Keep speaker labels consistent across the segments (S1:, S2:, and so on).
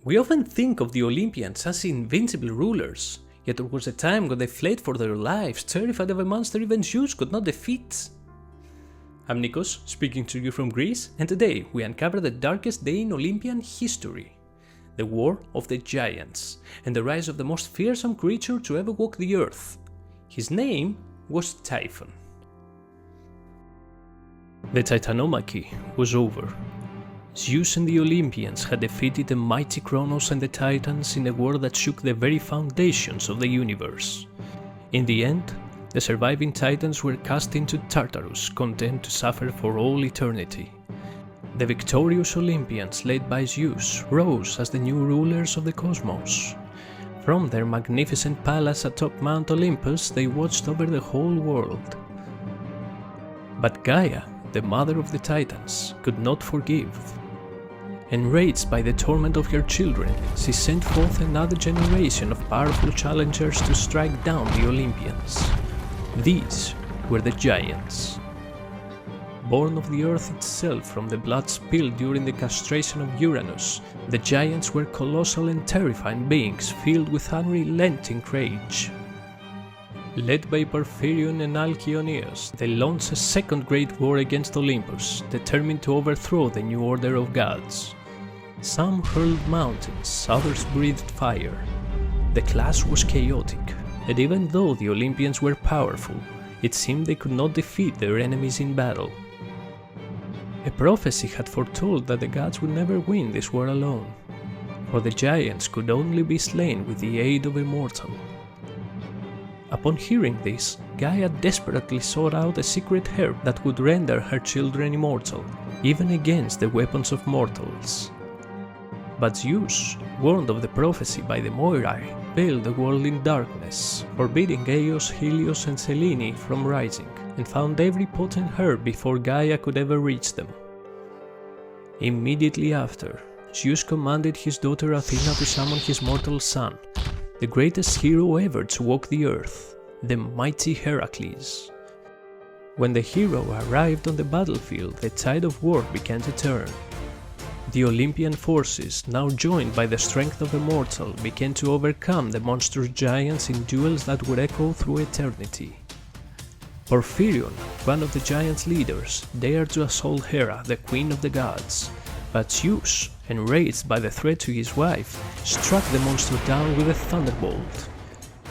S1: We often think of the Olympians as invincible rulers, yet there was a time when they fled for their lives, terrified of a monster even Zeus could not defeat. I'm Nikos, speaking to you from Greece, and today we uncover the darkest day in Olympian history. The War of the Giants, and the rise of the most fearsome creature to ever walk the earth. His name was Typhon. The Titanomachy was over. Zeus and the Olympians had defeated the mighty Kronos and the Titans in a war that shook the very foundations of the universe. In the end, the surviving Titans were cast into Tartarus, condemned to suffer for all eternity. The victorious Olympians, led by Zeus, rose as the new rulers of the cosmos. From their magnificent palace atop Mount Olympus, they watched over the whole world. But Gaia, the mother of the Titans, could not forgive. Enraged by the torment of her children, she sent forth another generation of powerful challengers to strike down the Olympians. These were the Giants. Born of the earth itself from the blood spilled during the castration of Uranus, the Giants were colossal and terrifying beings filled with unrelenting rage. Led by Porphyrion and Alcyoneus, they launched a second great war against Olympus, determined to overthrow the new order of gods. Some hurled mountains, others breathed fire. The clash was chaotic, and even though the Olympians were powerful, it seemed they could not defeat their enemies in battle. A prophecy had foretold that the gods would never win this war alone, for the giants could only be slain with the aid of a mortal. Upon hearing this, Gaia desperately sought out a secret herb that would render her children immortal, even against the weapons of mortals. But Zeus, warned of the prophecy by the Moirai, veiled the world in darkness, forbidding Eos, Helios and Selene from rising, and found every potent herb before Gaia could ever reach them. Immediately after, Zeus commanded his daughter Athena to summon his mortal son, the greatest hero ever to walk the earth, the mighty Heracles. When the hero arrived on the battlefield, the tide of war began to turn. The Olympian forces, now joined by the strength of a mortal, began to overcome the monstrous giants in duels that would echo through eternity. Porphyrion, one of the giants' leaders, dared to assault Hera, the queen of the gods, but Zeus, enraged by the threat to his wife, struck the monster down with a thunderbolt.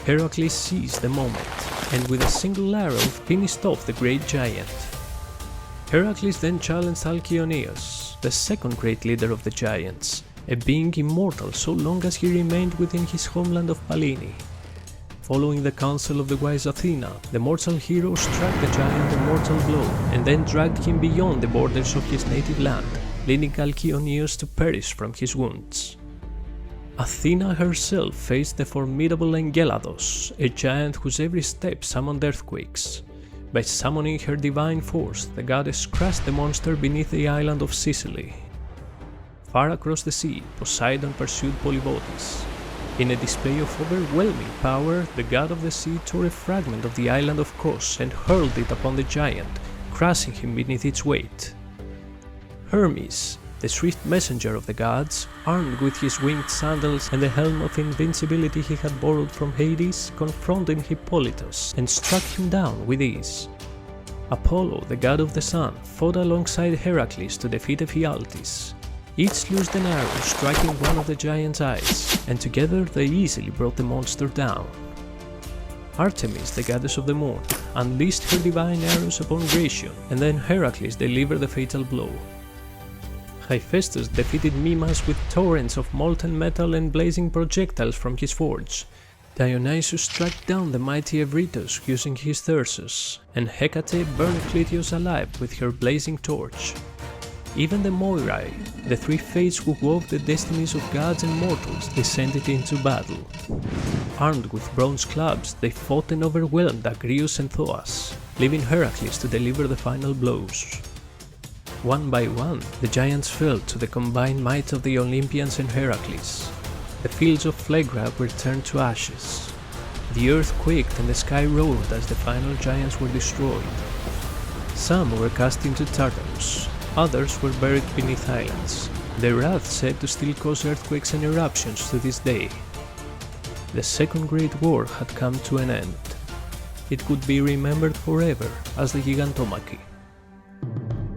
S1: Heracles seized the moment, and with a single arrow finished off the great giant. Heracles then challenged Alcyoneus, the second great leader of the giants, a being immortal so long as he remained within his homeland of Pallene. Following the counsel of the wise Athena, the mortal hero struck the giant a mortal blow, and then dragged him beyond the borders of his native land, leading Alcyoneus to perish from his wounds. Athena herself faced the formidable Enceladus, a giant whose every step summoned earthquakes. By summoning her divine force, the goddess crushed the monster beneath the island of Sicily. Far across the sea, Poseidon pursued Polybotes. In a display of overwhelming power, the god of the sea tore a fragment of the island of Kos and hurled it upon the giant, crushing him beneath its weight. Hermes, the swift messenger of the gods, armed with his winged sandals and the helm of invincibility he had borrowed from Hades, confronted Hippolytus and struck him down with ease. Apollo, the god of the sun, fought alongside Heracles to defeat Ephialtes. Each loosed an arrow striking one of the giant's eyes, and together they easily brought the monster down. Artemis, the goddess of the moon, unleashed her divine arrows upon Grecian, and then Heracles delivered the fatal blow. Hephaestus defeated Mimas with torrents of molten metal and blazing projectiles from his forge. Dionysus struck down the mighty Eurytus using his thyrsus, and Hecate burned Clytius alive with her blazing torch. Even the Moirai, the three fates who wove the destinies of gods and mortals, descended into battle. Armed with bronze clubs, they fought and overwhelmed Agrius and Thoas, leaving Heracles to deliver the final blows. One by one, the giants fell to the combined might of the Olympians and Heracles. The fields of Phlegra were turned to ashes. The earth quaked and the sky roared as the final giants were destroyed. Some were cast into Tartarus, others were buried beneath islands, their wrath said to still cause earthquakes and eruptions to this day. The Second Great War had come to an end. It would be remembered forever as the Gigantomachy.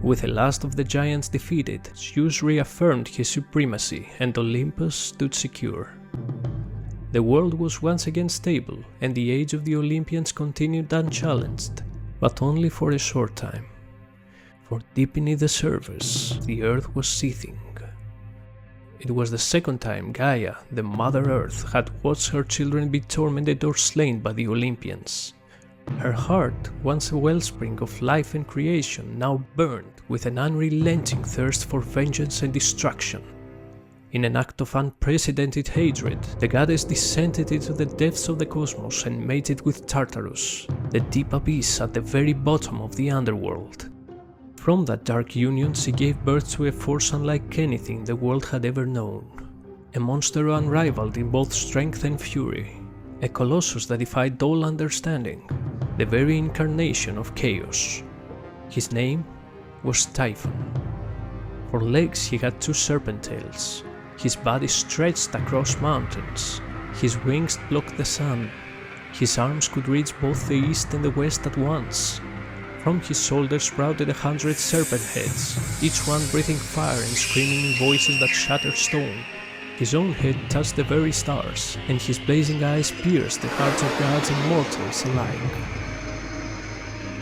S1: With the last of the giants defeated, Zeus reaffirmed his supremacy and Olympus stood secure. The world was once again stable and the age of the Olympians continued unchallenged, but only for a short time. For deep beneath the surface, the earth was seething. It was the second time Gaia, the Mother Earth, had watched her children be tormented or slain by the Olympians. Her heart, once a wellspring of life and creation, now burned with an unrelenting thirst for vengeance and destruction. In an act of unprecedented hatred, the goddess descended into the depths of the cosmos and mated with Tartarus, the deep abyss at the very bottom of the Underworld. From that dark union she gave birth to a force unlike anything the world had ever known. A monster unrivaled in both strength and fury. A colossus that defied all understanding. The very incarnation of chaos. His name was Typhon. For legs he had two serpent tails. His body stretched across mountains. His wings blocked the sun. His arms could reach both the east and the west at once. From his shoulders sprouted 100 serpent heads, each one breathing fire and screaming in voices that shattered stone. His own head touched the very stars, and his blazing eyes pierced the hearts of gods and mortals alike.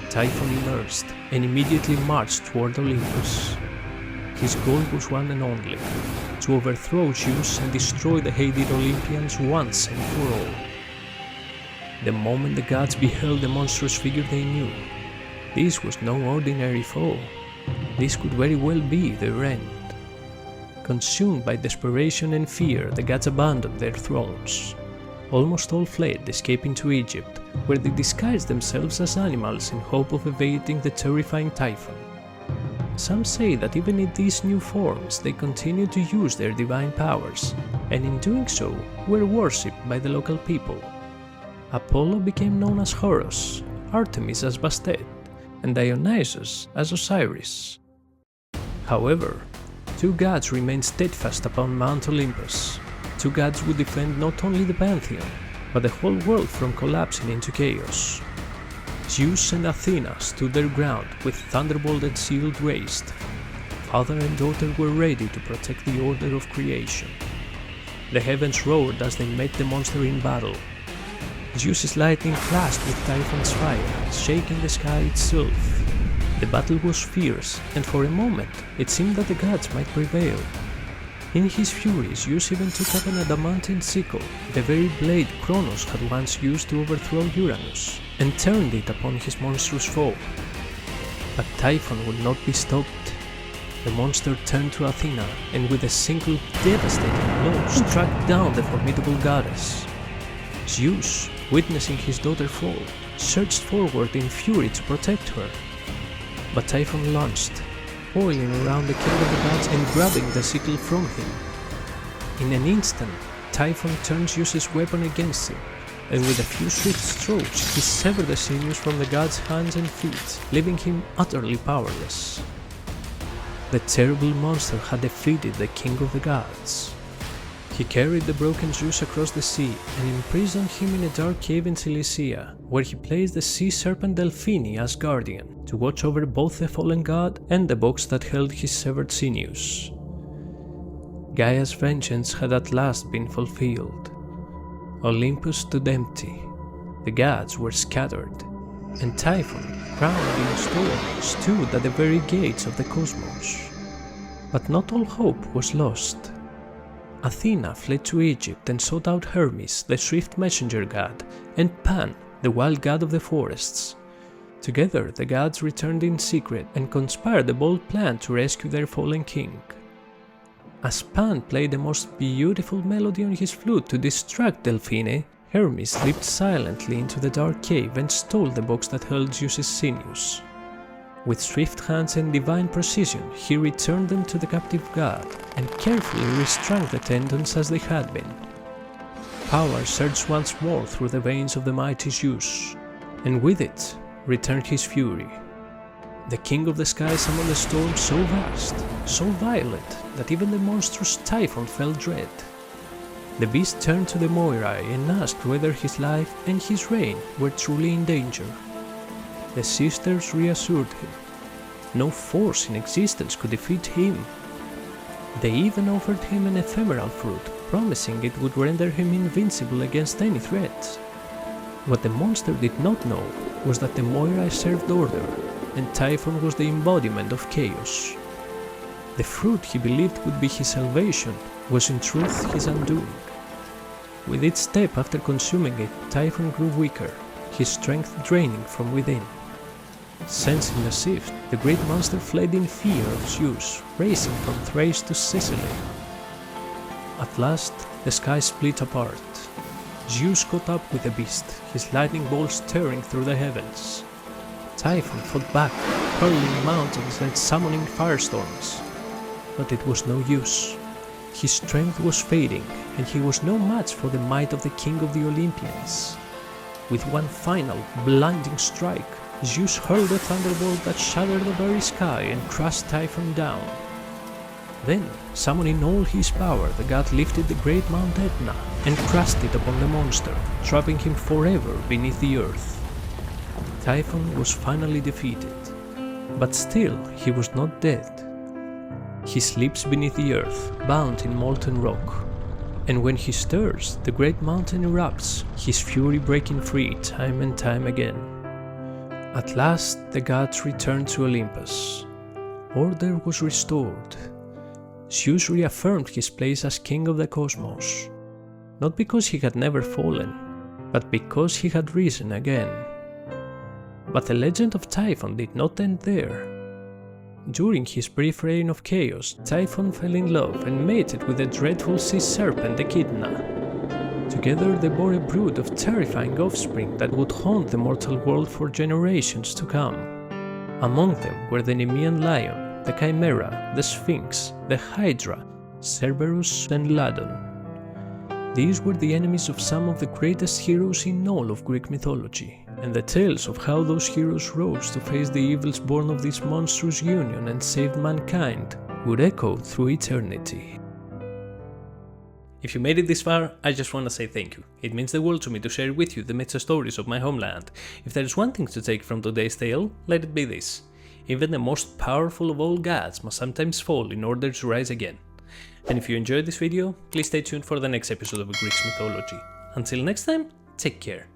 S1: Typhon emerged and immediately marched toward Olympus. His goal was one and only, to overthrow Zeus and destroy the hated Olympians once and for all. The moment the gods beheld the monstrous figure they knew, this was no ordinary foe. This could very well be their end. Consumed by desperation and fear, the gods abandoned their thrones. Almost all fled, escaping to Egypt, where they disguised themselves as animals in hope of evading the terrifying Typhon. Some say that even in these new forms they continued to use their divine powers, and in doing so were worshipped by the local people. Apollo became known as Horus, Artemis as Bastet, and Dionysus as Osiris. However, two gods remained steadfast upon Mount Olympus. Two gods would defend not only the pantheon, but the whole world from collapsing into chaos. Zeus and Athena stood their ground with thunderbolt and shield raised. Father and daughter were ready to protect the order of creation. The heavens roared as they met the monster in battle. Zeus's lightning clashed with Typhon's fire, shaking the sky itself. The battle was fierce, and for a moment it seemed that the gods might prevail. In his fury, Zeus even took up an adamantine sickle, the very blade Kronos had once used to overthrow Uranus, and turned it upon his monstrous foe. But Typhon would not be stopped. The monster turned to Athena, and with a single devastating blow struck down the formidable goddess. Zeus, witnessing his daughter fall, surged forward in fury to protect her. But Typhon launched, coiling around the king of the gods and grabbing the sickle from him. In an instant, Typhon turned Zeus's weapon against him, and with a few swift strokes he severed the sinews from the god's hands and feet, leaving him utterly powerless. The terrible monster had defeated the king of the gods. He carried the broken Zeus across the sea and imprisoned him in a dark cave in Cilicia, where he placed the sea serpent Delphine as guardian, to watch over both the fallen god and the box that held his severed sinews. Gaia's vengeance had at last been fulfilled. Olympus stood empty, the gods were scattered, and Typhon, crowned in stone, stood at the very gates of the cosmos. But not all hope was lost. Athena fled to Egypt and sought out Hermes, the swift messenger god, and Pan, the wild god of the forests. Together, the gods returned in secret and conspired a bold plan to rescue their fallen king. As Pan played a most beautiful melody on his flute to distract Delphine, Hermes slipped silently into the dark cave and stole the box that held Zeus's sinews. With swift hands and divine precision, he returned them to the captive god and carefully restrung the tendons as they had been. Power surged once more through the veins of the mighty Zeus, and with it returned his fury. The king of the sky summoned a storm so vast, so violent, that even the monstrous Typhon felt dread. The beast turned to the Moirai and asked whether his life and his reign were truly in danger. The sisters reassured him. No force in existence could defeat him. They even offered him an ephemeral fruit, promising it would render him invincible against any threat. What the monster did not know was that the Moirai served order, and Typhon was the embodiment of chaos. The fruit he believed would be his salvation was in truth his undoing. With each step after consuming it, Typhon grew weaker, his strength draining from within. Sensing the shift, the great monster fled in fear of Zeus, racing from Thrace to Sicily. At last, the sky split apart. Zeus caught up with the beast, his lightning bolts tearing through the heavens. Typhon fought back, hurling mountains and summoning firestorms. But it was no use. His strength was fading, and he was no match for the might of the king of the Olympians. With one final, blinding strike, Zeus hurled a thunderbolt that shattered the very sky and crushed Typhon down. Then, summoning all his power, the god lifted the great Mount Etna and crushed it upon the monster, trapping him forever beneath the earth. Typhon was finally defeated, but still he was not dead. He sleeps beneath the earth, bound in molten rock, and when he stirs, the great mountain erupts, his fury breaking free time and time again. At last the gods returned to Olympus. Order was restored. Zeus reaffirmed his place as king of the cosmos, not because he had never fallen, but because he had risen again. But the legend of Typhon did not end there. During his brief reign of chaos, Typhon fell in love and mated with the dreadful sea serpent Echidna. Together they bore a brood of terrifying offspring that would haunt the mortal world for generations to come. Among them were the Nemean lion, the Chimera, the Sphinx, the Hydra, Cerberus and Ladon. These were the enemies of some of the greatest heroes in all of Greek mythology, and the tales of how those heroes rose to face the evils born of this monstrous union and saved mankind would echo through eternity. If you made it this far, I just want to say thank you. It means the world to me to share with you the myths and stories of my homeland. If there is one thing to take from today's tale, let it be this. Even the most powerful of all gods must sometimes fall in order to rise again. And if you enjoyed this video, please stay tuned for the next episode of Greek Mythology. Until next time, take care.